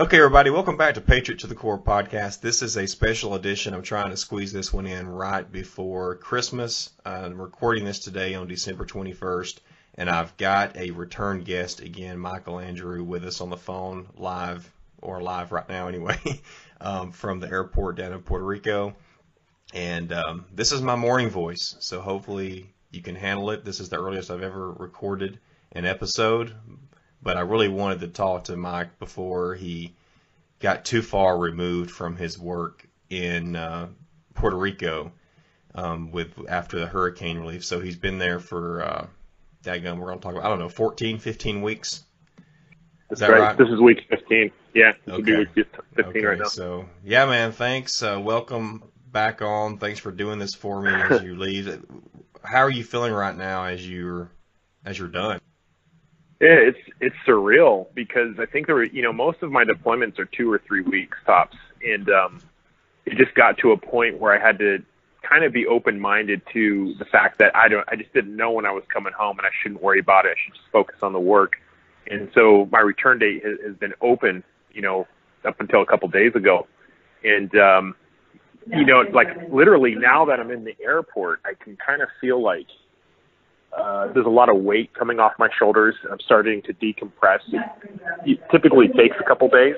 Okay, everybody, welcome back to Patriot to the Core podcast. This is a special edition. I'm trying to squeeze this one in right before Christmas. I'm recording this today on December 21st, and I've got a return guest again, Michael Andrew, with us on the phone live right now anyway, from the airport down in Puerto Rico. And this is my morning voice, so hopefully you can handle it. This is the earliest I've ever recorded an episode. But I really wanted to talk to Mike before he got too far removed from his work in Puerto Rico after the hurricane relief. So he's been there for, we're going to talk about, 14, 15 weeks. That's right. This is week 15. Yeah, this will be week 15 right now. So, yeah, man, thanks. Welcome back on. Thanks for doing this for me as you leave. How are you feeling right now as you're done? Yeah, it's surreal because I think most of my deployments are 2 or 3 weeks tops, and it just got to a point where I had to kind of be open-minded to the fact that I just didn't know when I was coming home, and I shouldn't worry about it. I should just focus on the work. And so my return date has been open, up until a couple days ago, and like literally now that I'm in the airport, I can kind of feel like there's a lot of weight coming off my shoulders. I'm starting to decompress. It typically takes a couple days,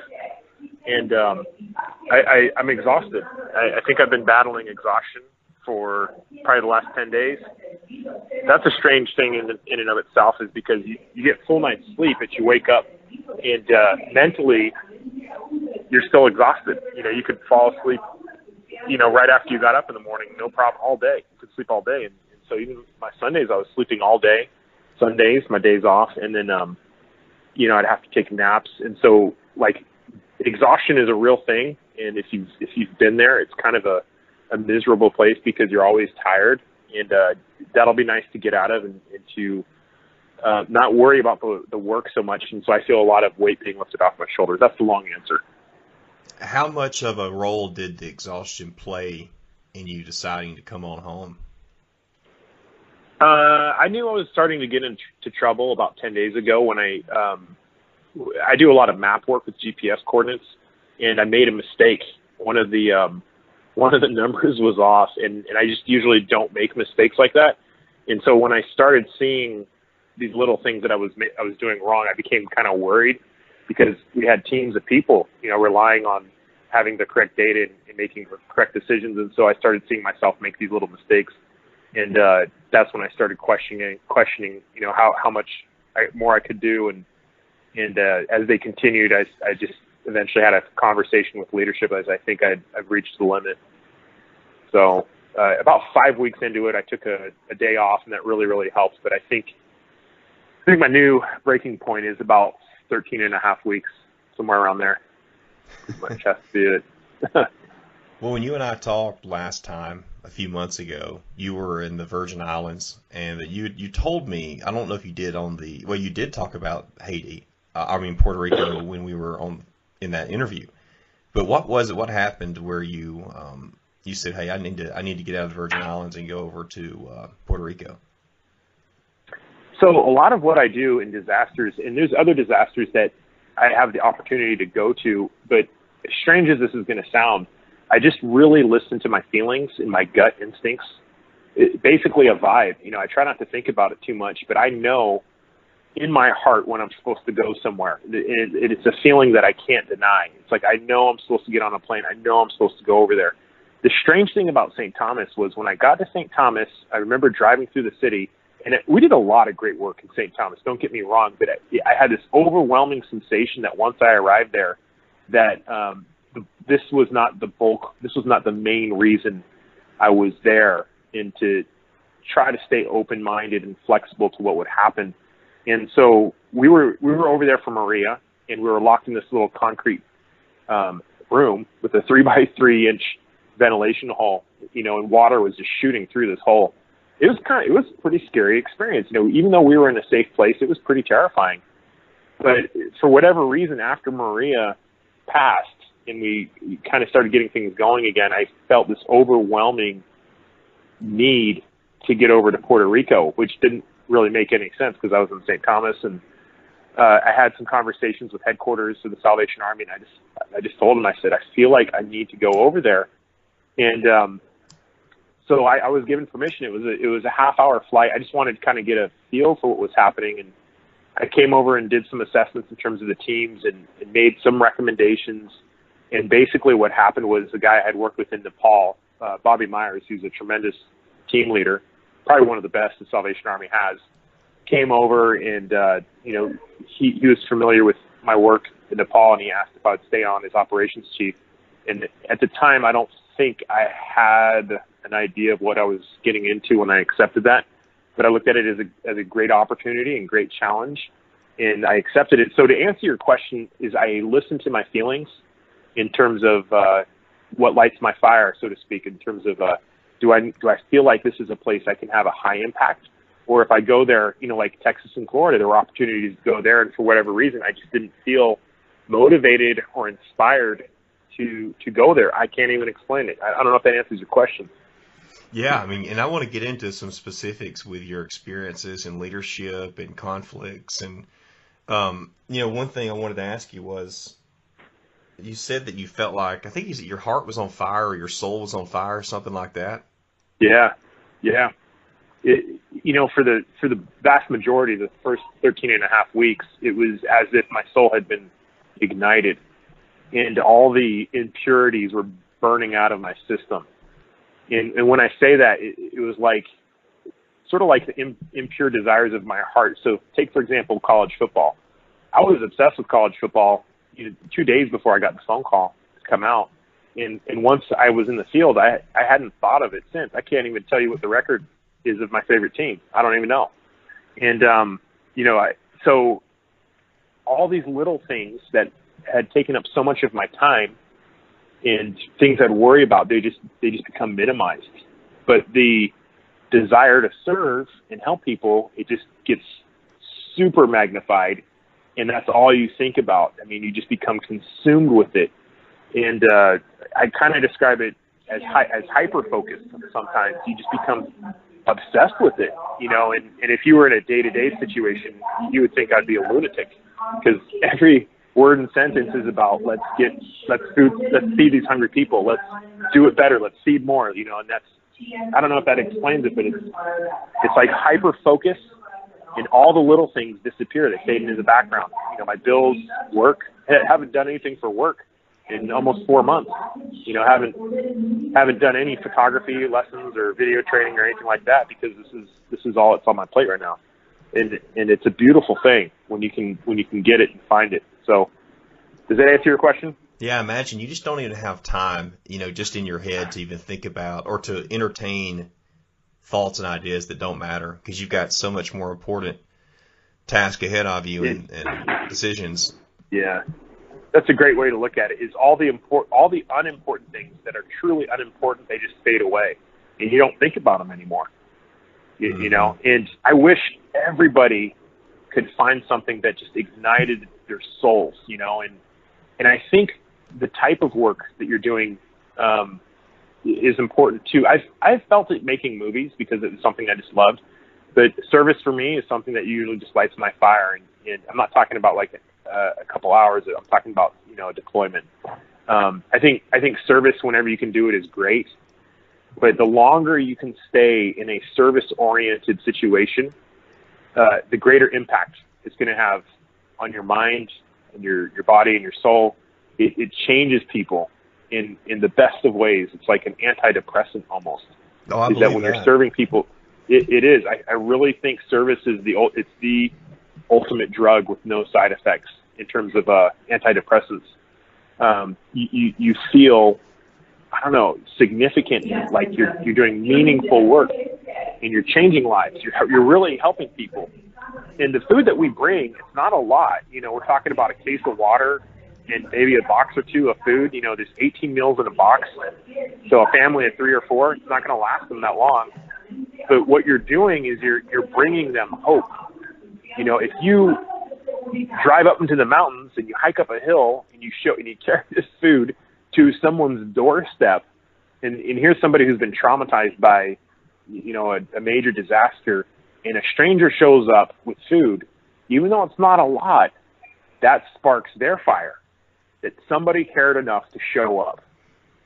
and I'm exhausted. I think I've been battling exhaustion for probably the last 10 days. That's a strange thing in and of itself, is because you get full night's sleep, but you wake up and mentally you're still exhausted. You could fall asleep, right after you got up in the morning, no problem, all day. You could sleep all day. And so even my Sundays, I was sleeping all day. Sundays, my days off, and then, I'd have to take naps. And so, like, exhaustion is a real thing. And if you've been there, it's kind of a miserable place because you're always tired. And that'll be nice to get out of and to not worry about the work so much. And so I feel a lot of weight being lifted off my shoulders. That's the long answer. How much of a role did the exhaustion play in you deciding to come on home? I knew I was starting to get into trouble about 10 days ago when I do a lot of map work with GPS coordinates, and I made a mistake. One of the numbers was off, and I just usually don't make mistakes like that. And so when I started seeing these little things that I was doing wrong, I became kind of worried because we had teams of people, relying on having the correct data and making the correct decisions. And so I started seeing myself make these little mistakes. And that's when I started questioning, how much more I could do. And as they continued, I just eventually had a conversation with leadership as I think I've reached the limit. So about 5 weeks into it, I took a day off, and that really, really helped. But I think my new breaking point is about 13 and a half weeks, somewhere around there. Much has to be it. Well, when you and I talked last time, a few months ago, you were in the Virgin Islands, and that you told me, I don't know if you did you did talk about Puerto Rico when we were in that interview. But what was it? What happened where you said, hey, I need to get out of the Virgin Islands and go over to Puerto Rico? So a lot of what I do in disasters, and there's other disasters that I have the opportunity to go to, but as strange as this is going to sound, I just really listen to my feelings and my gut instincts. It's basically a vibe. I try not to think about it too much, but I know in my heart when I'm supposed to go somewhere. It's a feeling that I can't deny. It's like I know I'm supposed to get on a plane. I know I'm supposed to go over there. The strange thing about St. Thomas was when I got to St. Thomas, I remember driving through the city, and we did a lot of great work in St. Thomas. Don't get me wrong, but I had this overwhelming sensation that once I arrived there, that this was not the bulk. This was not the main reason I was there, and to try to stay open-minded and flexible to what would happen. And so we were over there for Maria, and we were locked in this little concrete room with a 3x3 inch ventilation hole, and water was just shooting through this hole. It was a pretty scary experience. Even though we were in a safe place, it was pretty terrifying. But for whatever reason, after Maria passed and we kind of started getting things going again, I felt this overwhelming need to get over to Puerto Rico, which didn't really make any sense because I was in St. Thomas, and I had some conversations with headquarters of the Salvation Army, and I just told them, I said, I feel like I need to go over there. And so I was given permission. It was a half-hour flight. I just wanted to kind of get a feel for what was happening, and I came over and did some assessments in terms of the teams and made some recommendations. And basically what happened was the guy I had worked with in Nepal, Bobby Myers, who's a tremendous team leader, probably one of the best the Salvation Army has, came over and, he was familiar with my work in Nepal, and he asked if I would stay on as operations chief. And at the time, I don't think I had an idea of what I was getting into when I accepted that, but I looked at it as a great opportunity and great challenge, and I accepted it. So to answer your question, is I listen to my feelings in terms of what lights my fire, so to speak, in terms of do I feel like this is a place I can have a high impact? Or if I go there, like Texas and Florida, there were opportunities to go there, and for whatever reason, I just didn't feel motivated or inspired to go there. I can't even explain it. I don't know if that answers your question. Yeah, I mean, and I want to get into some specifics with your experiences in leadership and conflicts. And, one thing I wanted to ask you was, you said that you felt like, I think you said your heart was on fire or your soul was on fire or something like that. Yeah. For the vast majority of the first 13 and a half weeks, it was as if my soul had been ignited and all the impurities were burning out of my system. And when I say that, it was like, sort of like the impure desires of my heart. So take, for example, college football. I was obsessed with college football 2 days before I got the phone call to come out. And once I was in the field, I hadn't thought of it since. I can't even tell you what the record is of my favorite team. I don't even know. And, so all these little things that had taken up so much of my time and things I'd worry about, they just become minimized. But the desire to serve and help people, it just gets super magnified, and that's all you think about. I mean, you just become consumed with it. And I kind of describe it as hyper-focused sometimes. You just become obsessed with it, and if you were in a day-to-day situation, you would think I'd be a lunatic, because every word and sentence is about let's feed these hungry people, let's do it better, let's feed more, and that's, I don't know if that explains it, but it's like hyper-focus, and all the little things disappear. They fade into the background. My bills, work, I haven't done anything for work in almost 4 months. Haven't done any photography lessons or video training or anything like that, because this is all that's on my plate right now. And it's a beautiful thing when you can get it and find it. So does that answer your question? Yeah, I imagine you just don't even have time, just in your head to even think about or to entertain thoughts and ideas that don't matter, because you've got so much more important task ahead of you and decisions. Yeah. That's a great way to look at it, is all the unimportant things that are truly unimportant, they just fade away, and you don't think about them anymore. And I wish everybody could find something that just ignited their souls, and I think the type of work that you're doing is important too. I've felt it making movies because it was something I just loved, but service for me is something that usually just lights my fire, and I'm not talking about like a couple hours. I'm talking about, a deployment. I think service, whenever you can do it, is great, but the longer you can stay in a service-oriented situation, the greater impact it's going to have on your mind and your body and your soul. It changes people in the best of ways. It's like an antidepressant almost. Oh, I is that when you're serving people, it is. I really think service is the ultimate drug with no side effects in terms of antidepressants. You feel, I don't know, significant, like you're doing meaningful work and you're changing lives. You're really helping people. And the food that we bring, it's not a lot. We're talking about a case of water and maybe a box or two of food. There's 18 meals in a box. So a family of 3 or 4, it's not going to last them that long. But what you're doing is you're bringing them hope. If you drive up into the mountains and you hike up a hill and you carry this food to someone's doorstep, and here's somebody who's been traumatized by, a major disaster, and a stranger shows up with food, even though it's not a lot, that sparks their fire, that somebody cared enough to show up.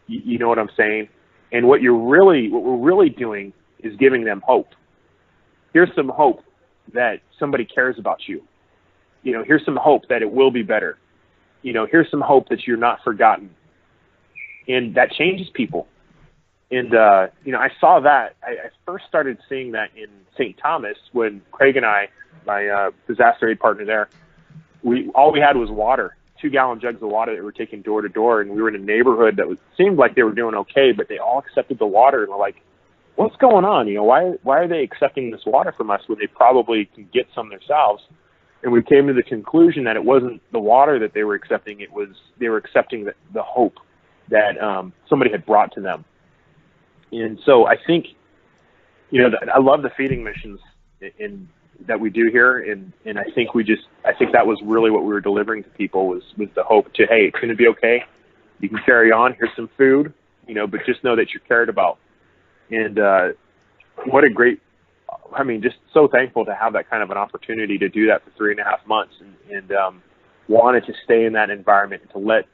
You know what I'm saying? And what we're really doing is giving them hope. Here's some hope that somebody cares about you. Here's some hope that it will be better. Here's some hope that you're not forgotten. And that changes people. And, I saw that. I first started seeing that in St. Thomas when Craig and I, my disaster aid partner there, all we had was water, 2-gallon jugs of water that were taken door to door. And we were in a neighborhood that seemed like they were doing okay, but they all accepted the water. And we're like, what's going on? Why are they accepting this water from us when they probably can get some themselves? And we came to the conclusion that it wasn't the water that they were accepting. They were accepting the hope that somebody had brought to them. And so I think, I love the feeding missions that we do here. And I think that was really what we were delivering to people was the hope to, hey, it's going to be okay. You can carry on. Here's some food, but just know that you're cared about. And what a great, just so thankful to have that kind of an opportunity to do that for 3.5 months and wanted to stay in that environment and to let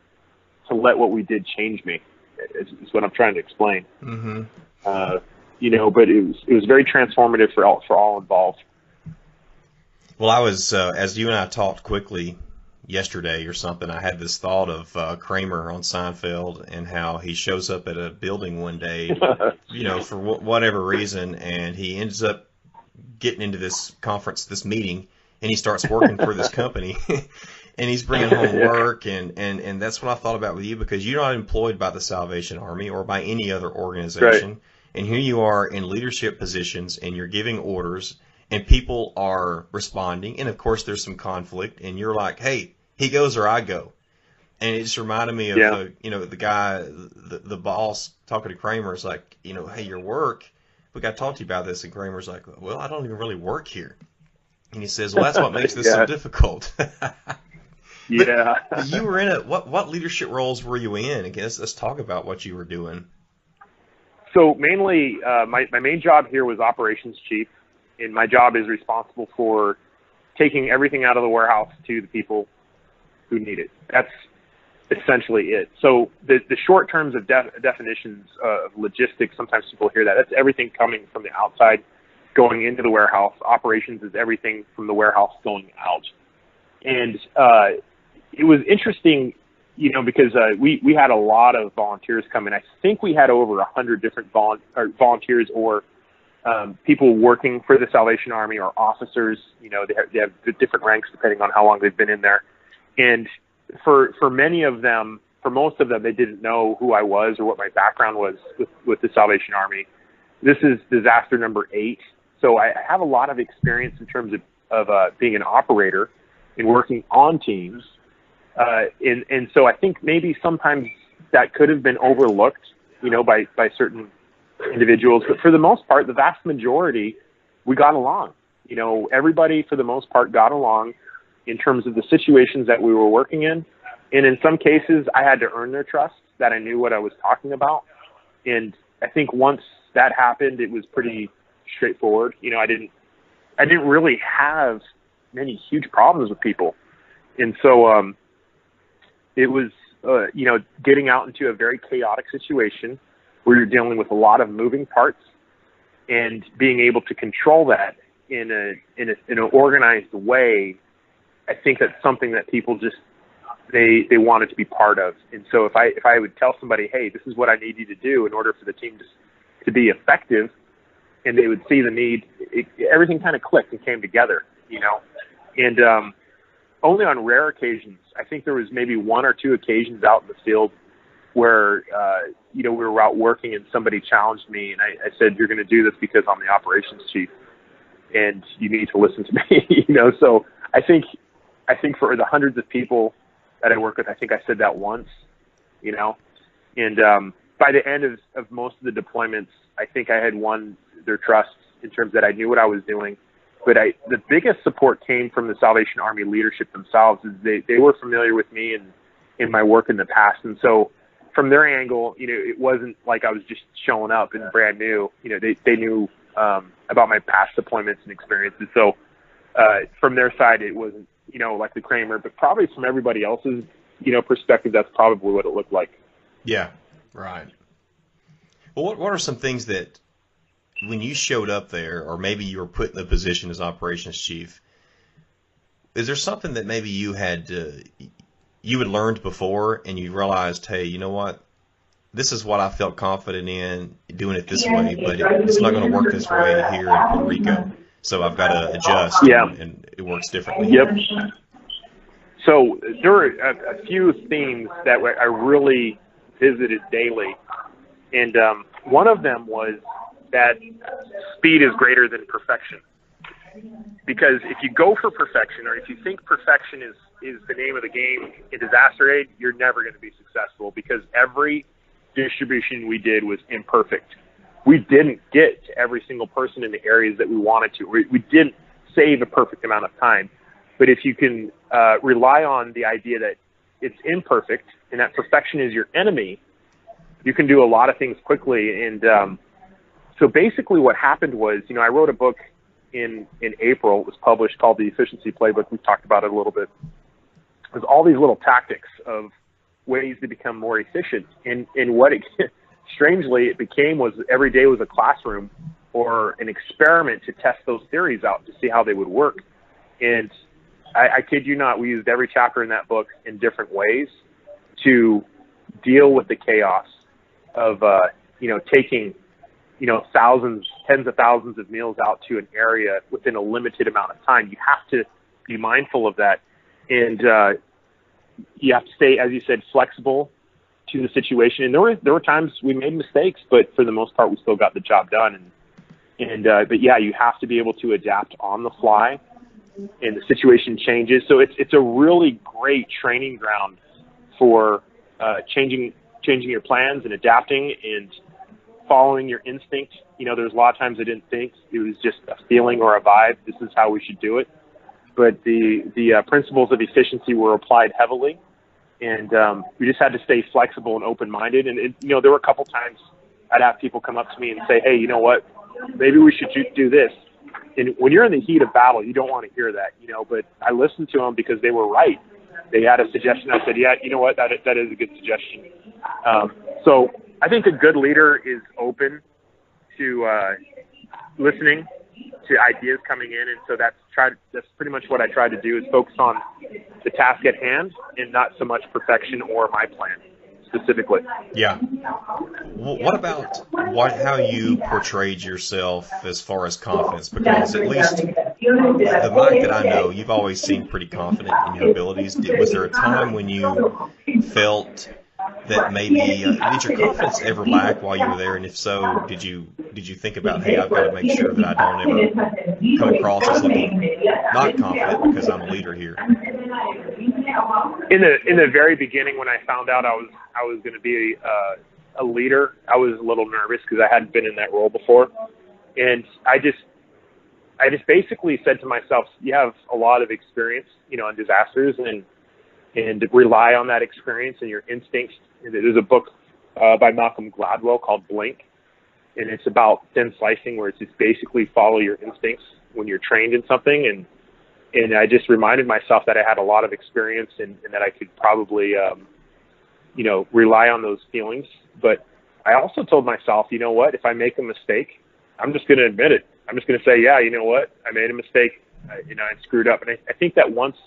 what we did change me is what I'm trying to explain. Mm-hmm. But it was very transformative for all involved. Well, I was, as you and I talked quickly yesterday or something, I had this thought of Kramer on Seinfeld and how he shows up at a building one day, for whatever reason, and he ends up getting into this meeting, and he starts working for this company, and he's bringing home work, and that's what I thought about with you, because you're not employed by the Salvation Army or by any other organization, right. And here you are in leadership positions, and you're giving orders, and people are responding, and of course there's some conflict, and you're like, hey, he goes or I go. And it just reminded me of, the guy, the boss talking to Kramer is like, hey, your work, we got to talk to you about this. And Kramer's like, well, I don't even really work here. And he says, well, that's what makes this so difficult. Yeah. But you were in what leadership roles were you in? I guess let's talk about what you were doing. So mainly, my main job here was operations chief. And my job is responsible for taking everything out of the warehouse to the people who need it. That's essentially it. So the short terms of definitions of logistics, sometimes people hear that. That's everything coming from the outside going into the warehouse. Operations is everything from the warehouse going out. And it was interesting, because we had a lot of volunteers come in. I think we had over 100 different volunteers or people working for the Salvation Army or officers. They have different ranks depending on how long they've been in there. And for many of them, for most of them, they didn't know who I was or what my background was with the Salvation Army. This is disaster number 8. So I have a lot of experience in terms of being an operator and working on teams. And so I think maybe sometimes that could have been overlooked, by certain individuals. But for the most part, the vast majority, we got along. Everybody for the most part got along in terms of the situations that we were working in. And in some cases, I had to earn their trust that I knew what I was talking about. And I think once that happened, it was pretty straightforward. I didn't really have many huge problems with people. And so it was, getting out into a very chaotic situation where you're dealing with a lot of moving parts and being able to control that in an organized way. I think that's something that people just, they wanted to be part of. And so if I would tell somebody, hey, this is what I need you to do in order for the team to be effective, and they would see the need, everything kind of clicked and came together, and only on rare occasions, I think there was maybe 1 or 2 occasions out in the field where, we were out working and somebody challenged me, and I said, you're going to do this because I'm the operations chief and you need to listen to me, so I think for the hundreds of people that I work with, I think I said that once, and by the end of most of the deployments, I think I had won their trust in terms that I knew what I was doing. But the biggest support came from the Salvation Army leadership themselves. Is they were familiar with me and in my work in the past. And so from their angle, it wasn't like I was just showing up and brand new. They knew about my past deployments and experiences. So from their side, it wasn't, like the Kramer, but probably from everybody else's, perspective, that's probably what it looked like. Yeah, right. Well, what are some things that when you showed up there, or maybe you were put in the position as operations chief, is there something that maybe you had learned before and you realized, hey, you know what? This is what I felt confident in doing it this way, but it's not going to work this way here in Puerto Rico. So I've got to adjust, and it works differently. Yep. So there were a few themes that I really visited daily, and one of them was that speed is greater than perfection. Because if you go for perfection, or if you think perfection is the name of the game in disaster aid, you're never going to be successful, because every distribution we did was imperfect. We didn't get to every single person in the areas that we wanted to. We didn't save a perfect amount of time. But if you can rely on the idea that it's imperfect and that perfection is your enemy, you can do a lot of things quickly. And so basically what happened was, I wrote a book in April. It was published, called The Efficiency Playbook. We've talked about it a little bit. It was all these little tactics of ways to become more efficient. And what it strangely it became was every day was a classroom or an experiment to test those theories out to see how they would work. And I kid you not, we used every chapter in that book in different ways to deal with the chaos of, taking, thousands, tens of thousands of meals out to an area within a limited amount of time. You have to be mindful of that. And you have to stay, as you said, flexible to the situation. And there were times we made mistakes, but for the most part, we still got the job done. But yeah, you have to be able to adapt on the fly, and the situation changes. So it's a really great training ground for changing your plans and adapting and following your instinct. There's a lot of times I didn't think. It was just a feeling or a vibe. This is how we should do it. But the principles of efficiency were applied heavily, and we just had to stay flexible and open-minded. And there were a couple times I'd have people come up to me and say, "Hey, you know what? Maybe we should do this." And when you're in the heat of battle, you don't want to hear that, But I listened to them because they were right. They had a suggestion. I said, "Yeah, you know what? That is a good suggestion." So I think a good leader is open to listening to ideas coming in, and so that's pretty much what I tried to do, is focus on the task at hand and not so much perfection or my plan specifically. Yeah. What about how you portrayed yourself as far as confidence? Because at least the Mike that I know, you've always seemed pretty confident in your abilities. Was there a time when you felt that maybe did your confidence ever lack while you were there? And if so, did you think about, hey, I've got to make sure that I don't ever come across as looking not confident because I'm a leader here? In the very beginning, when I found out I was going to be a leader, I was a little nervous because I hadn't been in that role before, and I just basically said to myself, you have a lot of experience, in disasters, and rely on that experience and your instincts. And there's a book by Malcolm Gladwell called Blink, and it's about thin slicing, where it's just basically follow your instincts when you're trained in something. And I just reminded myself that I had a lot of experience and that I could probably, rely on those feelings. But I also told myself, you know what, if I make a mistake, I'm just going to admit it. I'm just going to say, yeah, you know what, I made a mistake. I screwed up. And I think that once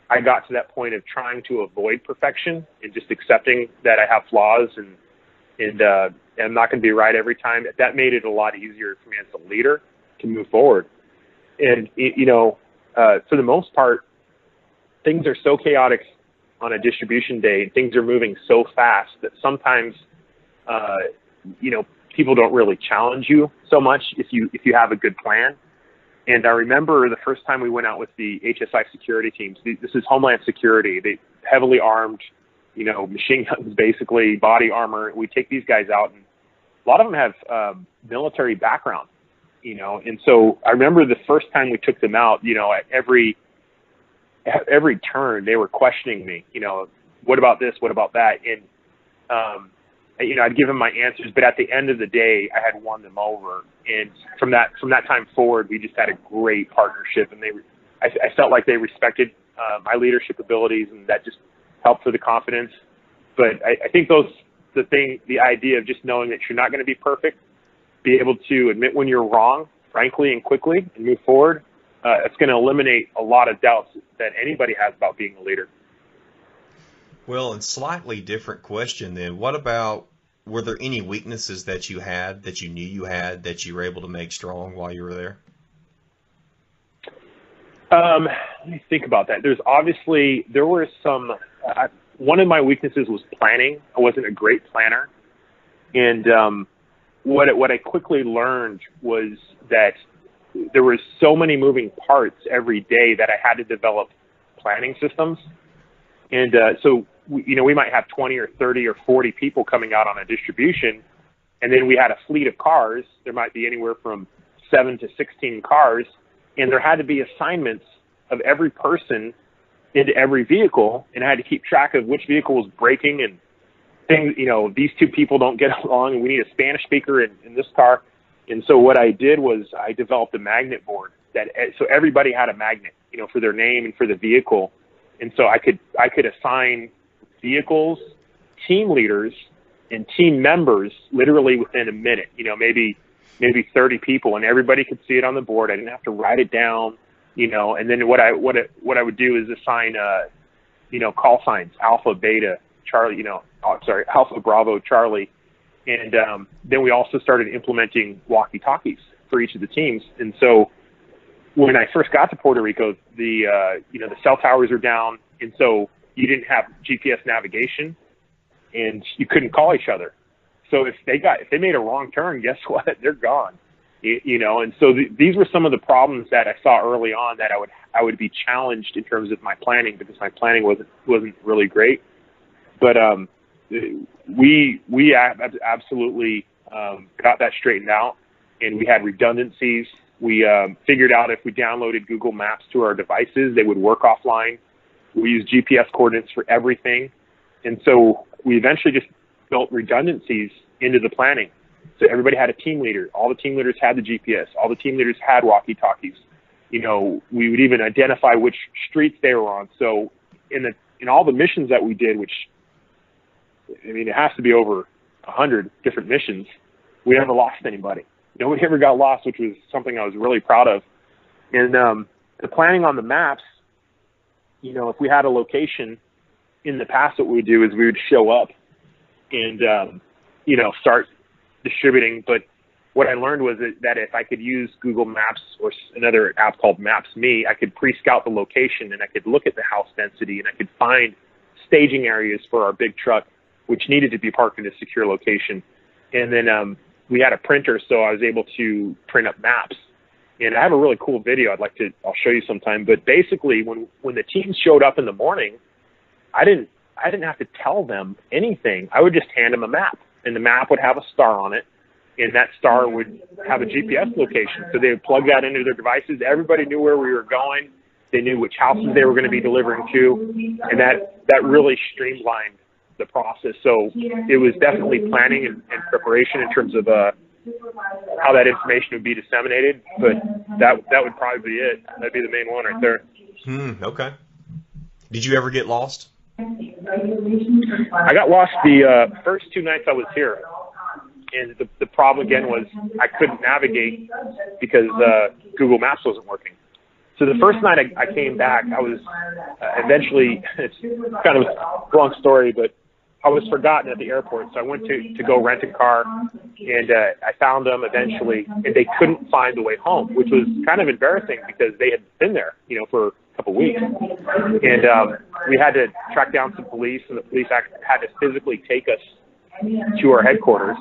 I got to that point of trying to avoid perfection and just accepting that I have flaws and I'm not going to be right every time, that made it a lot easier for me as a leader to move forward. And, for the most part, things are so chaotic on a distribution day, and things are moving so fast that sometimes, people don't really challenge you so much if you have a good plan. And I remember the first time we went out with the HSI security teams. This is Homeland Security. They heavily armed, machine guns, basically body armor. We take these guys out, and a lot of them have military background, And so I remember the first time we took them out, at every turn they were questioning me. What about this? What about that? And I'd give them my answers, but at the end of the day, I had won them over. And from that time forward, we just had a great partnership, and I felt like they respected my leadership abilities, and that just helped for the confidence. But I think the idea of just knowing that you're not going to be perfect, be able to admit when you're wrong, frankly and quickly, and move forward, it's going to eliminate a lot of doubts that anybody has about being a leader. Well, and slightly different question then. What about, were there any weaknesses that you had, that you knew you had, that you were able to make strong while you were there? Let me think about that. There were some, one of my weaknesses was planning. I wasn't a great planner. And what I quickly learned was that there were so many moving parts every day that I had to develop planning systems. And so, we might have 20 or 30 or 40 people coming out on a distribution, and then we had a fleet of cars. There might be anywhere from 7 to 16 cars, and there had to be assignments of every person into every vehicle, and I had to keep track of which vehicle was braking and things. These two people don't get along, and we need a Spanish speaker in this car. And so what I did was I developed a magnet board so everybody had a magnet, for their name and for the vehicle. And so I could assign vehicles, team leaders, and team members literally within a minute, maybe 30 people, and everybody could see it on the board. I didn't have to write it down, and then what I would do is assign, call signs, Alpha, Beta, Charlie, Alpha, Bravo, Charlie. And then we also started implementing walkie-talkies for each of the teams. And so when I first got to Puerto Rico, the cell towers were down, and so you didn't have GPS navigation, and you couldn't call each other. So if they made a wrong turn, guess what? They're gone. And so these were some of the problems that I saw early on that I would be challenged in terms of my planning, because my planning wasn't really great. But we absolutely got that straightened out, and we had redundancies. We figured out if we downloaded Google Maps to our devices, they would work offline. We used GPS coordinates for everything. And so we eventually just built redundancies into the planning. So everybody had a team leader. All the team leaders had the GPS. All the team leaders had walkie-talkies. We would even identify which streets they were on. So in all the missions that we did, which, it has to be over 100 different missions, we never lost anybody. Nobody ever got lost, which was something I was really proud of. And the planning on the maps, if we had a location in the past, what we would do is we would show up and, start distributing. But what I learned was that if I could use Google Maps or another app called Maps Me, I could pre-scout the location, and I could look at the house density, and I could find staging areas for our big truck, which needed to be parked in a secure location. And then we had a printer, so I was able to print up maps. And I have a really cool video I'll show you sometime. But basically, when the team showed up in the morning, I didn't have to tell them anything. I would just hand them a map, and the map would have a star on it, and that star would have a GPS location. So they would plug that into their devices. Everybody knew where we were going. They knew which houses they were going to be delivering to, and that really streamlined the process. So it was definitely planning and preparation in terms of how that information would be disseminated, but that would probably be it. That'd be the main one right there. Okay. Did you ever get lost? I got lost the first 2 nights I was here, and the problem again was I couldn't navigate because Google Maps wasn't working. So the first night I came back, I was eventually, it's kind of a long story, but I was forgotten at the airport. So I went to go rent a car, and I found them eventually, and they couldn't find the way home, which was kind of embarrassing because they had been there, for a couple of weeks. And we had to track down some police, and the police had to physically take us to our headquarters.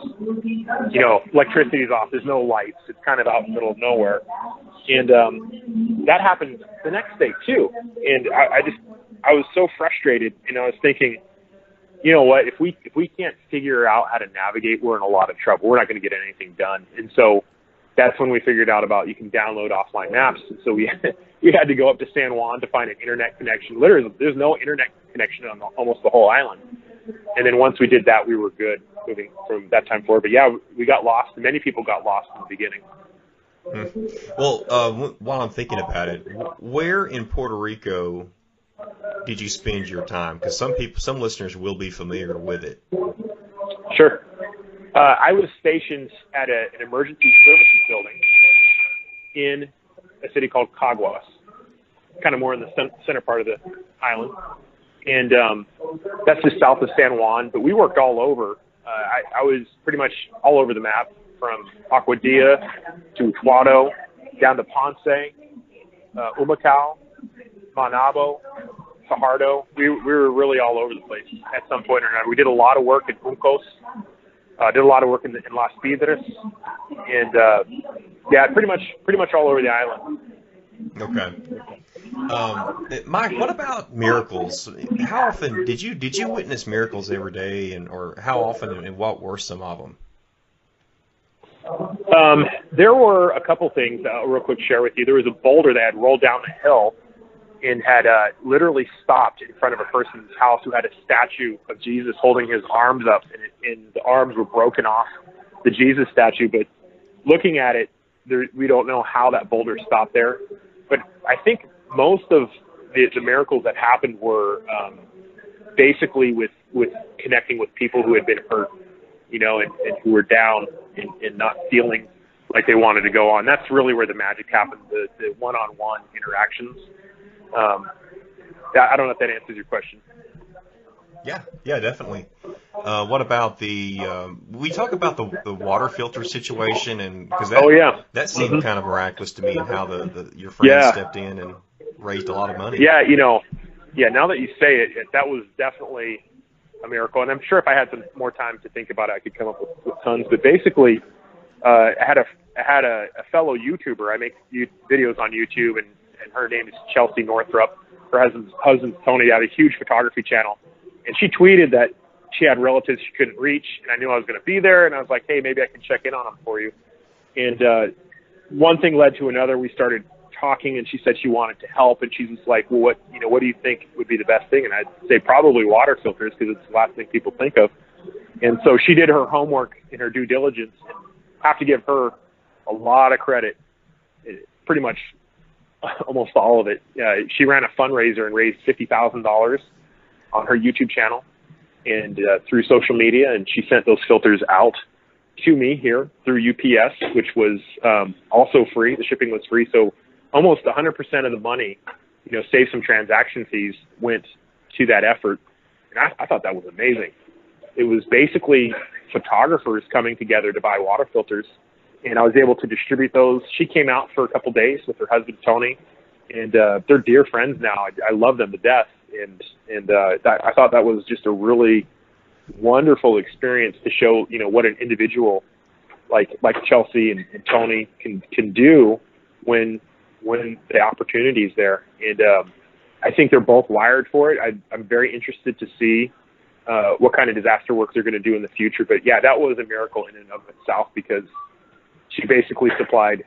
Electricity's off. There's no lights. It's kind of out in the middle of nowhere. And that happened the next day too. And I was so frustrated, and I was thinking, you know what, if we can't figure out how to navigate, we're in a lot of trouble. We're not going to get anything done. And so that's when we figured out about you can download offline maps. And so we had to go up to San Juan to find an internet connection. Literally, there's no internet connection on almost the whole island. And then once we did that, we were good moving from that time forward. But yeah, we got lost. Many people got lost in the beginning. Hmm. Well, while I'm thinking about it, where in Puerto Rico did you spend your time? Because some listeners will be familiar with it. Sure. I was stationed at an emergency services building in a city called Caguas, kind of more in the center part of the island. And that's just south of San Juan. But we worked all over. I was pretty much all over the map, from Aguadilla to Utuado, down to Ponce, Humacao, Manabo, Fajardo. We were really all over the place at some point or another. We did a lot of work in Juncos, did a lot of work in Las Piedras, and yeah, pretty much all over the island. Okay. Mike, what about miracles? How often did you witness miracles every day, and or how often, and what were some of them? There were a couple things I'll real quick share with you. There was a boulder that had rolled down the hill and had literally stopped in front of a person's house who had a statue of Jesus holding his arms up, and the arms were broken off the Jesus statue. But looking at it, we don't know how that boulder stopped there. But I think most of the miracles that happened were basically with connecting with people who had been hurt, and who were down and not feeling like they wanted to go on. That's really where the magic happened, the one-on-one interactions. I don't know if that answers your question. Yeah, definitely. What about we talk about the water filter situation, and because that seemed kind of miraculous to me, and how your friends stepped in and raised a lot of money. Yeah, now that you say it, that was definitely a miracle. And I'm sure if I had some more time to think about it, I could come up with tons. But basically, I had a fellow YouTuber. I make videos on YouTube, and her name is Chelsea Northrup. Her husband's Tony. I have a huge photography channel. And she tweeted that she had relatives she couldn't reach, and I knew I was going to be there, and I was like, hey, maybe I can check in on them for you. And one thing led to another. We started talking, and she said she wanted to help, and she's just like, well, what do you think would be the best thing? And I'd say probably water filters, because it's the last thing people think of. And so she did her homework and her due diligence, and I have to give her a lot of credit, pretty much almost all of it. She ran a fundraiser and raised $50,000 on her YouTube channel and through social media, and she sent those filters out to me here through UPS, which was also free. The shipping was free, so almost 100% of the money, save some transaction fees, went to that effort. And I thought that was amazing. It was basically photographers coming together to buy water filters, and I was able to distribute those. She came out for a couple days with her husband, Tony, and they're dear friends now. I love them to death. And I thought that was just a really wonderful experience to show, what an individual like Chelsea and Tony can do when the opportunity is there. And I think they're both wired for it. I'm very interested to see what kind of disaster work they're going to do in the future. But yeah, that was a miracle in and of itself, because she basically supplied,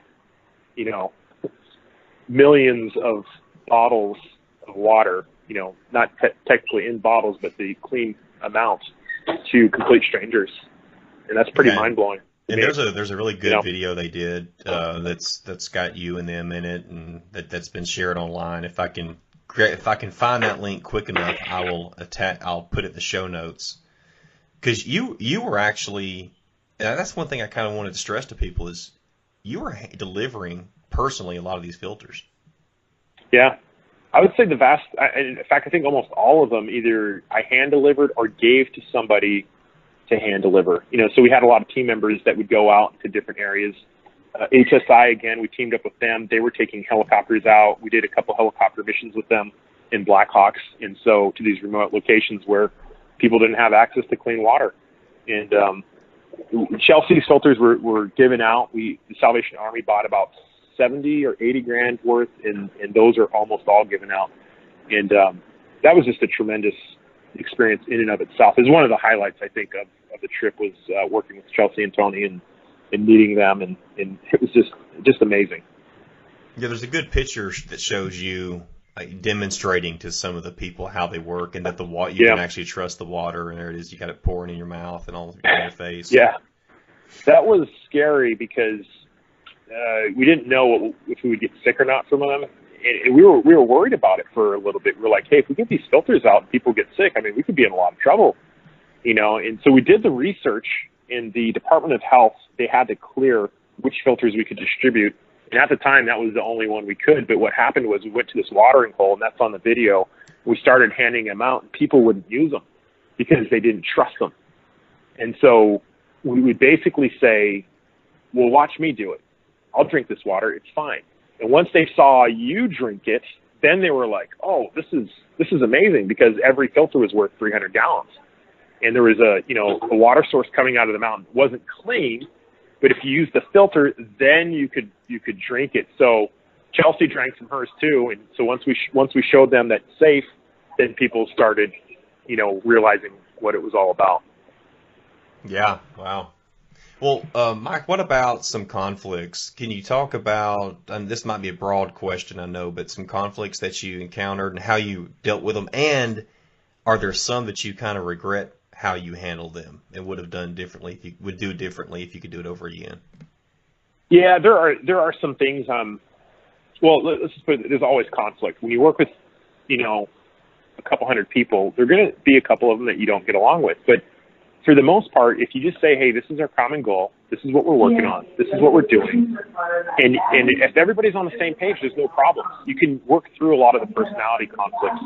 millions of bottles of water, not technically in bottles, but the clean amount, to complete strangers. And that's pretty mind-blowing. And there's a really good video they did that's got you and them in it, and that's been shared online. If I can find that link quick enough, I'll put it in the show notes. Because you were actually, and that's one thing I kind of wanted to stress to people, is you were delivering personally a lot of these filters. Yeah. I would say in fact, I think almost all of them, either I hand delivered or gave to somebody to hand deliver. So we had a lot of team members that would go out to different areas. HSI, again, we teamed up with them. They were taking helicopters out. We did a couple helicopter missions with them in Blackhawks, and so to these remote locations where people didn't have access to clean water. And Chelsea's filters were given out. The Salvation Army bought about 70 or 80 grand worth, and those are almost all given out. And that was just a tremendous experience in and of itself. It was one of the highlights, I think, of the trip, was working with Chelsea and Tony and meeting them, and it was just amazing. Yeah, there's a good picture that shows you demonstrating to some of the people how they work, and that you can actually trust the water, and there it is, you got it pouring in your mouth and all in your face. Yeah, that was scary, because we didn't know if we would get sick or not from them. And we were worried about it for a little bit. We're like, hey, if we get these filters out and people get sick, I mean, we could be in a lot of trouble, And so we did the research in the Department of Health. They had to clear which filters we could distribute. And at the time, that was the only one we could. But what happened was we went to this watering hole, and that's on the video. We started handing them out, and people wouldn't use them because they didn't trust them. And so we would basically say, well, watch me do it. I'll drink this water. It's fine. And once they saw you drink it, then they were like, oh, this is amazing, because every filter was worth 300 gallons. And there was a water source coming out of the mountain. It wasn't clean, but if you used the filter, then you could drink it. So Chelsea drank from hers too. And so once we showed them that it's safe, then people started, realizing what it was all about. Yeah. Wow. Well, Mike, what about some conflicts? Can you talk about, and this might be a broad question, I know, but some conflicts that you encountered and how you dealt with them? And are there some that you kind of regret how you handled them and would have done differently, if you would do differently if you could do it over again? Yeah, there are some things. Well, let's just put it, there's always conflict. When you work with, a couple hundred people, there are going to be a couple of them that you don't get along with. But for the most part, if you just say, hey, this is our common goal, this is what we're working on, this is what we're doing, and if everybody's on the same page, there's no problems. You can work through a lot of the personality conflicts.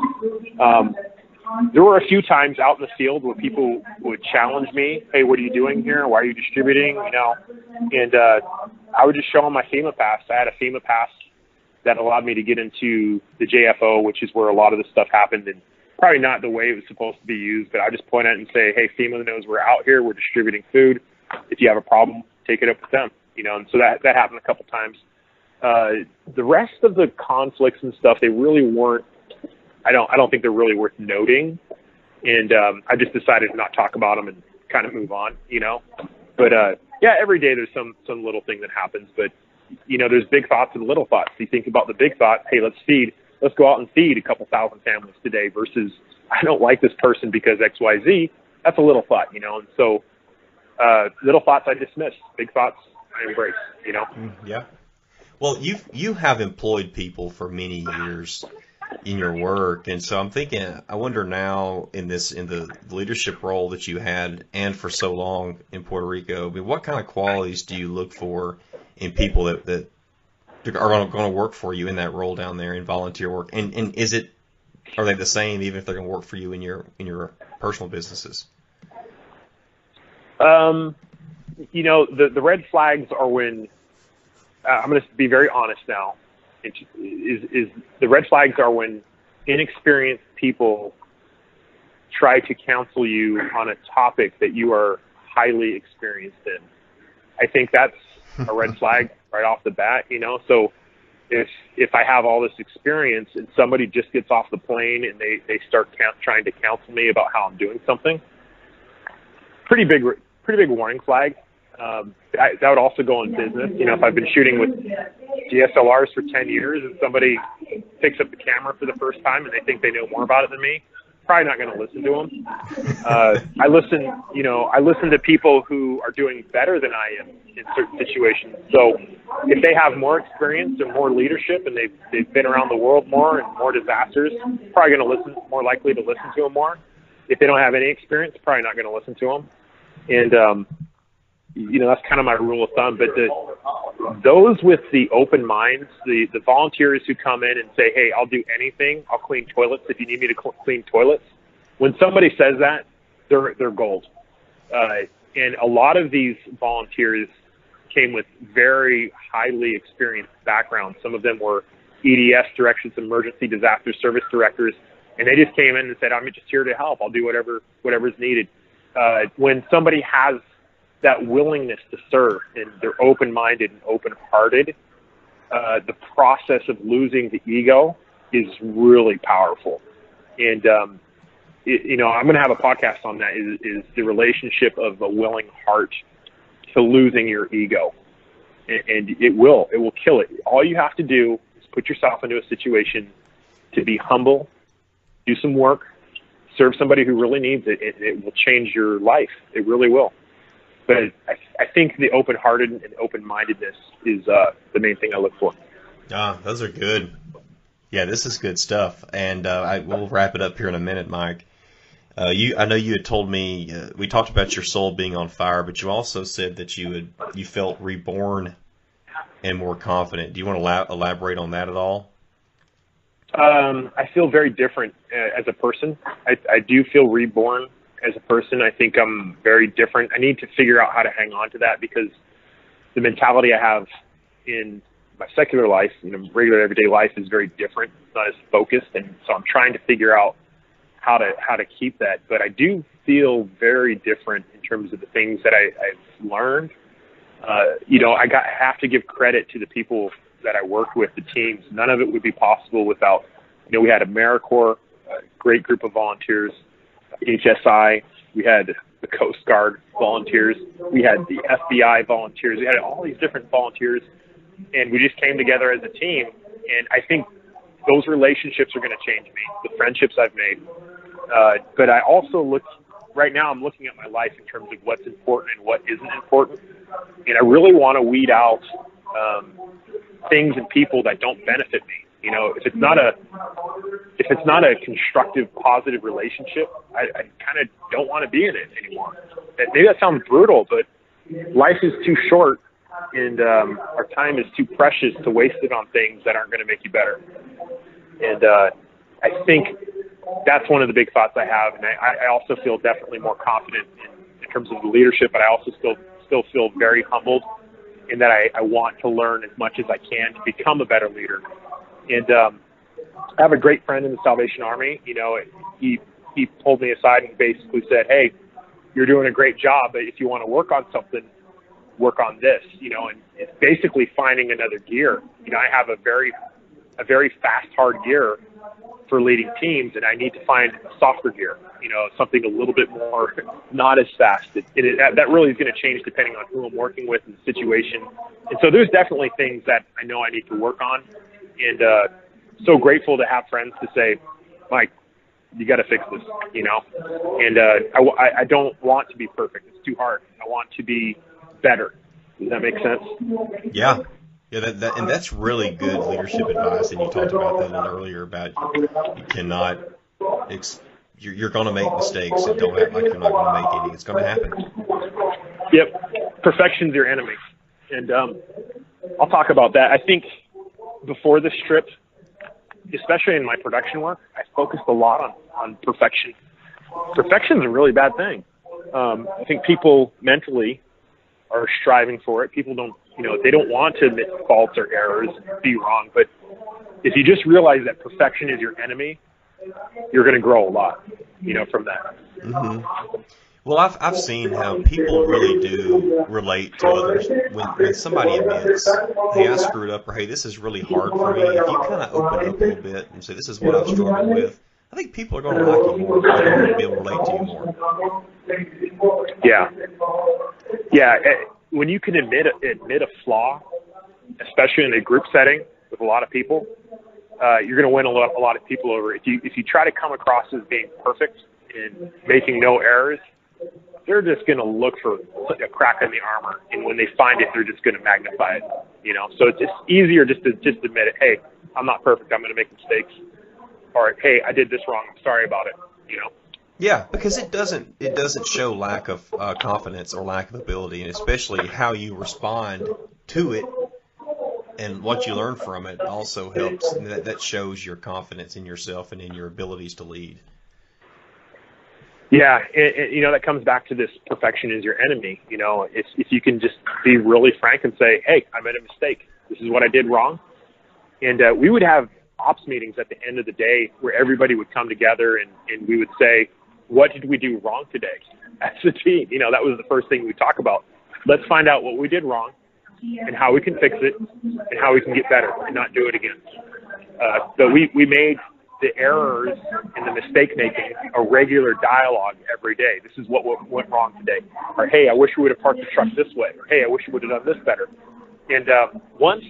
There were a few times out in the field where people would challenge me, hey, what are you doing here? Why are you distributing? And I would just show them my FEMA pass. I had a FEMA pass that allowed me to get into the JFO, which is where a lot of this stuff happened, and probably not the way it was supposed to be used, but I just point out and say, hey, FEMA knows we're out here, we're distributing food. If you have a problem, take it up with them, and so that happened a couple times. The rest of the conflicts and stuff, they really weren't, I don't think they're really worth noting. And I just decided to not talk about them and kind of move on, But yeah, every day there's some little thing that happens, but there's big thoughts and little thoughts. You think about the big thought, hey, let's go out and feed a couple thousand families today, versus I don't like this person because XYZ. That's a little thought, And so little thoughts I dismiss, big thoughts I embrace, Yeah. Well, you have employed people for many years in your work, and so I'm thinking, I wonder now in the leadership role that you had and for so long in Puerto Rico, I mean, what kind of qualities do you look for in people that are going to work for you in that role down there in volunteer work, and are they the same even if they're going to work for you in your personal businesses? The red flags are when I'm going to be very honest now. The red flags are when inexperienced people try to counsel you on a topic that you are highly experienced in. I think that's a red flag right off the bat, So if I have all this experience and somebody just gets off the plane and they start trying to counsel me about how I'm doing something, pretty big warning flag. That would also go in business. If I've been shooting with DSLRs for 10 years and somebody picks up the camera for the first time and they think they know more about it than me, probably not going to listen to them. I listen to people who are doing better than I am in certain situations. So if they have more experience and more leadership and they've been around the world more and more disasters, probably going to more likely to listen to them more. If they don't have any experience, probably not going to listen to them. And, that's kind of my rule of thumb. But those with the open minds, the volunteers who come in and say, hey, I'll do anything. I'll clean toilets if you need me to clean toilets. When somebody says that, they're gold. And a lot of these volunteers came with very highly experienced backgrounds. Some of them were EDS, Directions Emergency Disaster Service Directors, and they just came in and said, I'm just here to help. I'll do whatever's needed. When somebody has that willingness to serve and they're open-minded and open-hearted, the process of losing the ego is really powerful. And, I'm going to have a podcast on that, is the relationship of a willing heart to losing your ego. And it will kill it. All you have to do is put yourself into a situation to be humble, do some work, serve somebody who really needs it. It will change your life. It really will. But I think the open-hearted and open-mindedness is the main thing I look for. Those are good. Yeah, this is good stuff. And we'll wrap it up here in a minute, Mike. I know you had told me, we talked about your soul being on fire, but you also said that you felt reborn and more confident. Do you want to elaborate on that at all? I feel very different as a person. I do feel reborn as a person. I think I'm very different. I need to figure out how to hang on to that, because the mentality I have in my secular life, regular everyday life, is very different. It's not as focused, and so I'm trying to figure out how to keep that. But I do feel very different in terms of the things that I've learned. I have to give credit to the people that I worked with, the teams. None of it would be possible without, we had AmeriCorps, a great group of volunteers, HSI, we had the Coast Guard volunteers, we had the FBI volunteers, we had all these different volunteers, and we just came together as a team. And I think those relationships are going to change me, the friendships I've made. But I also right now I'm looking at my life in terms of what's important and what isn't important. And I really want to weed out things and people that don't benefit me. If it's not a constructive, positive relationship, I kind of don't want to be in it anymore. And maybe that sounds brutal, but life is too short, and our time is too precious to waste it on things that aren't going to make you better. And I think that's one of the big thoughts I have. And I also feel definitely more confident in terms of the leadership, but I also still feel very humbled in that I want to learn as much as I can to become a better leader. And I have a great friend in the Salvation Army. He pulled me aside and basically said, "Hey, you're doing a great job, but if you want to work on something, work on this." And it's basically finding another gear. I have a very fast, hard gear for leading teams, and I need to find a softer gear, something a little bit more not as fast. That really is going to change depending on who I'm working with and the situation. And so there's definitely things that I know I need to work on. And so grateful to have friends to say, "Mike, you got to fix this," And I don't want to be perfect. It's too hard. I want to be better. Does that make sense? Yeah. Yeah, and that's really good leadership advice. And you talked about that a little earlier about you cannot, you're going to make mistakes, and don't act like you're not going to make any. It's going to happen. Yep. Perfection's your enemy. And I'll talk about that. I think before this trip, especially in my production work, I focused a lot on perfection. Perfection's a really bad thing. I think people mentally are striving for it. People don't, they don't want to admit faults or errors, be wrong. But if you just realize that perfection is your enemy, you're going to grow a lot, from that. Mm-hmm. Well, I've seen how people really do relate to others. When somebody admits, "Hey, I screwed up," or "Hey, this is really hard for me," if you kind of open up a little bit and say, "This is what I've struggled with," I think people are going to like you more. They're going to be able to relate to you more. Yeah. When you can admit a flaw, especially in a group setting with a lot of people, you're going to win a lot of people over. If you try to come across as being perfect and making no errors, they're just going to look for a crack in the armor, and when they find it, they're just going to magnify it. So it's just easier just to admit it. "Hey, I'm not perfect. I'm going to make mistakes." Or, "Hey, I did this wrong. I'm sorry about it." Yeah, because it doesn't show lack of confidence or lack of ability, and especially how you respond to it and what you learn from it also helps. And that shows your confidence in yourself and in your abilities to lead. Yeah, that comes back to this perfection is your enemy. If you can just be really frank and say, "Hey, I made a mistake. This is what I did wrong." And we would have ops meetings at the end of the day where everybody would come together and we would say, "What did we do wrong today?" As a team, that was the first thing we talk about. Let's find out what we did wrong and how we can fix it and how we can get better and not do it again. So we made the errors and the mistake making a regular dialogue every day. This is what went wrong today. Or, "Hey, I wish we would have parked the truck this way." Or, "Hey, I wish we would have done this better." And once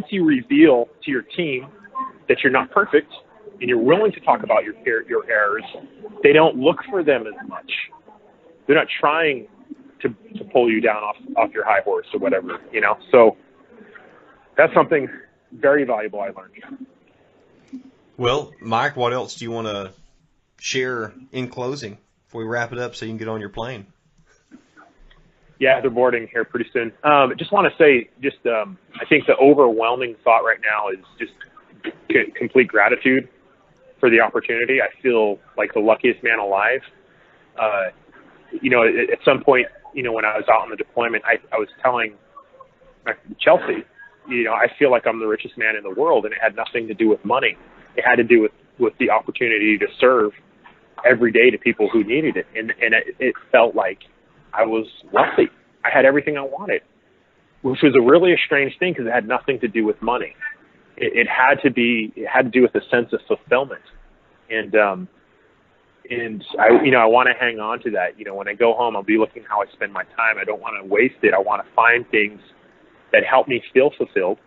you reveal to your team that you're not perfect and you're willing to talk about your errors, they don't look for them as much. They're not trying pull you down off your high horse or whatever, you know. So that's something very valuable I learned. Well, Mike, what else do you want to share in closing before we wrap it up so you can get on your plane? Yeah, they're boarding here pretty soon. Just want to say, I think the overwhelming thought right now is just complete gratitude for the opportunity. I feel like the luckiest man alive. You know, at some point, you know, when I was out on the deployment, I was telling Chelsea, you know, I feel like I'm the richest man in the world, and it had nothing to do with money. It had to do with the opportunity to serve every day to people who needed it. And it felt like I was wealthy. I had everything I wanted, which was a really strange thing because it had nothing to do with money. It had to do with a sense of fulfillment. And I want to hang on to that. You know, when I go home, I'll be looking how I spend my time. I don't want to waste it. I want to find things that help me feel fulfilled.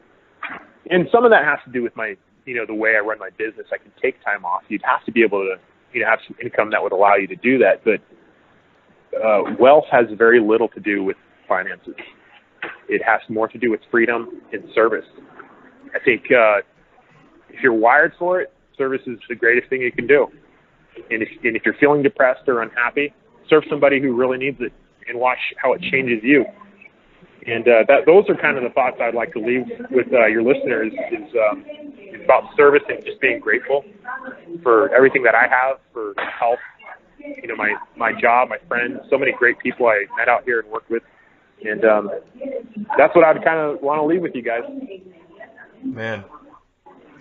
And some of that has to do with my, you know, the way I run my business. I can take time off. You'd have to be able to, you know, have some income that would allow you to do that. But wealth has very little to do with finances. It has more to do with freedom and service. I think if you're wired for it, service is the greatest thing you can do. And if you're feeling depressed or unhappy, serve somebody who really needs it and watch how it changes you. And those are kind of the thoughts I'd like to leave with your listeners is about service and just being grateful for everything that I have, for health, you know, my job, my friends, so many great people I met out here and worked with. And that's what I'd kind of want to leave with you guys. Man,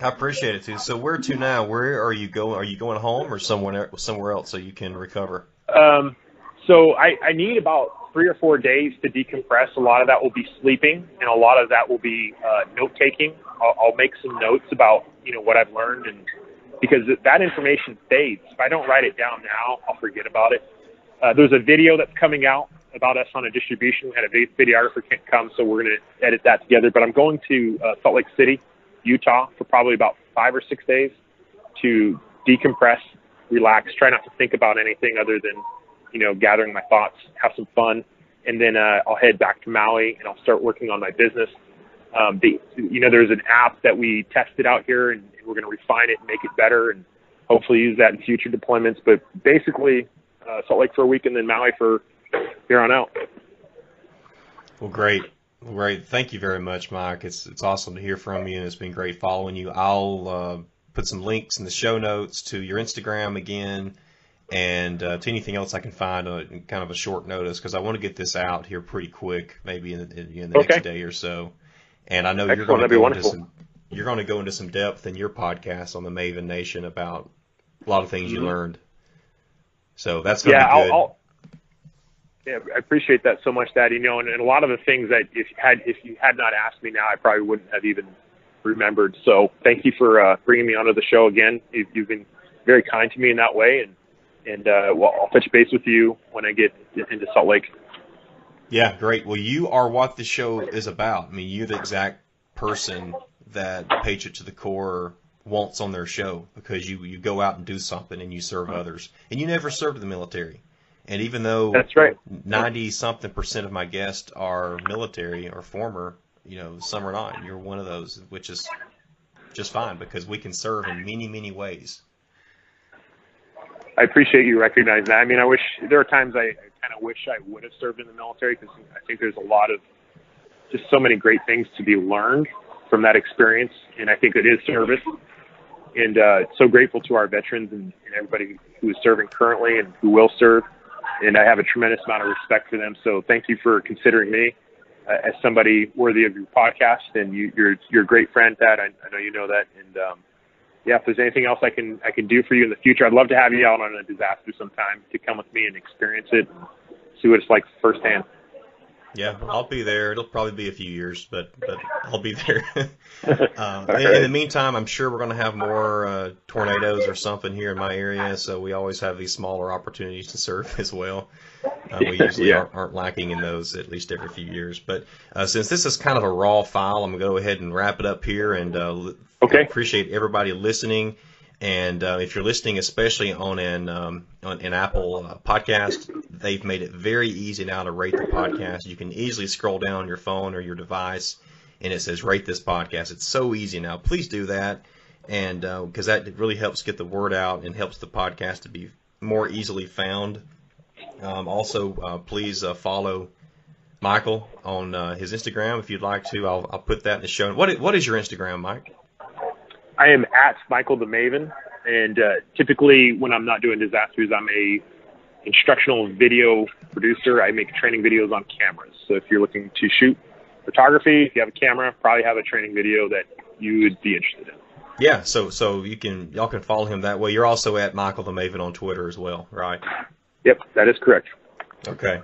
I appreciate it too. So where to now? Where are you going? Are you going home or somewhere else so you can recover? So I need about 3 or 4 days to decompress. A lot of that will be sleeping, and a lot of that will be note taking. I'll make some notes about, you know, what I've learned, and because that information fades. If I don't write it down now, I'll forget about it. There's a video that's coming out about us on a distribution. We had a videographer can't come, so we're going to edit that together. But I'm going to Salt Lake City, Utah, for probably about 5 or 6 days to decompress, relax, try not to think about anything other than, you know, gathering my thoughts, have some fun, and then I'll head back to Maui and I'll start working on my business. You know, there's an app that we tested out here, and we're going to refine it and make it better, and hopefully use that in future deployments. But basically, Salt Lake for a week and then Maui for here on out. Well, great. Thank you very much, Mike. It's awesome to hear from you, and it's been great following you. I'll put some links in the show notes to your Instagram again, and to anything else I can find in kind of a short notice, because I want to get this out here pretty quick, maybe in the next day or so. And I know you're going to go into some depth in your podcast on the Maven Nation about a lot of things you learned. So that's going to be good. Yeah, I appreciate that so much, Dad. You know, and a lot of the things that if you had not asked me now, I probably wouldn't have even remembered. So thank you for bringing me onto the show again. You've been very kind to me in that way, and well, I'll touch base with you when I get into Salt Lake. Yeah, great. Well, you are what the show is about. I mean, you're the exact person that Patriot to the Core wants on their show, because you go out and do something and you serve others. And you never served the military. And even though that's right, 90-something% of my guests are military or former, you know, some are not. You're one of those, which is just fine, because we can serve in many, many ways. I appreciate you recognizing that. I mean, there are times I kind of wish I would have served in the military, because I think there's a lot of just so many great things to be learned from that experience. And I think it is service. And so grateful to our veterans and everybody who is serving currently and who will serve. And I have a tremendous amount of respect for them. So thank you for considering me as somebody worthy of your podcast. And you're a great friend, Dad. I know you know that. And yeah, if there's anything else I can do for you in the future, I'd love to have you out on a disaster sometime to come with me and experience it, see what it's like firsthand. Yeah, I'll be there. It'll probably be a few years, but I'll be there. Right. In the meantime, I'm sure we're going to have more tornadoes or something here in my area, so we always have these smaller opportunities to serve as well. We usually aren't lacking in those, at least every few years. But since this is kind of a raw file, I'm going to go ahead and wrap it up here, and appreciate everybody listening. And if you're listening, especially on an Apple podcast, they've made it very easy now to rate the podcast. You can easily scroll down on your phone or your device, and it says rate this podcast. It's so easy now. Please do that, and because that really helps get the word out and helps the podcast to be more easily found. Also, please follow Michael on his Instagram if you'd like to. I'll put that in the show. What is your Instagram, Mike? I am at Michael the Maven, and typically when I'm not doing disasters, I'm a instructional video producer. I make training videos on cameras. So if you're looking to shoot photography, if you have a camera, probably have a training video that you would be interested in. Yeah, so y'all can follow him that way. You're also at Michael the Maven on Twitter as well, right? Yep, that is correct. Okay.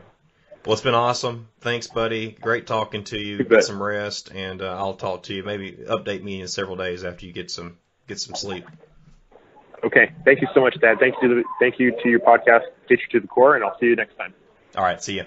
Well, it's been awesome. Thanks, buddy. Great talking to you. Get some rest, and I'll talk to you. Maybe update me in several days after you get some sleep. Okay. Thank you so much, Dad. Thank you to your podcast, Patriot to the Core, and I'll see you next time. All right. See ya.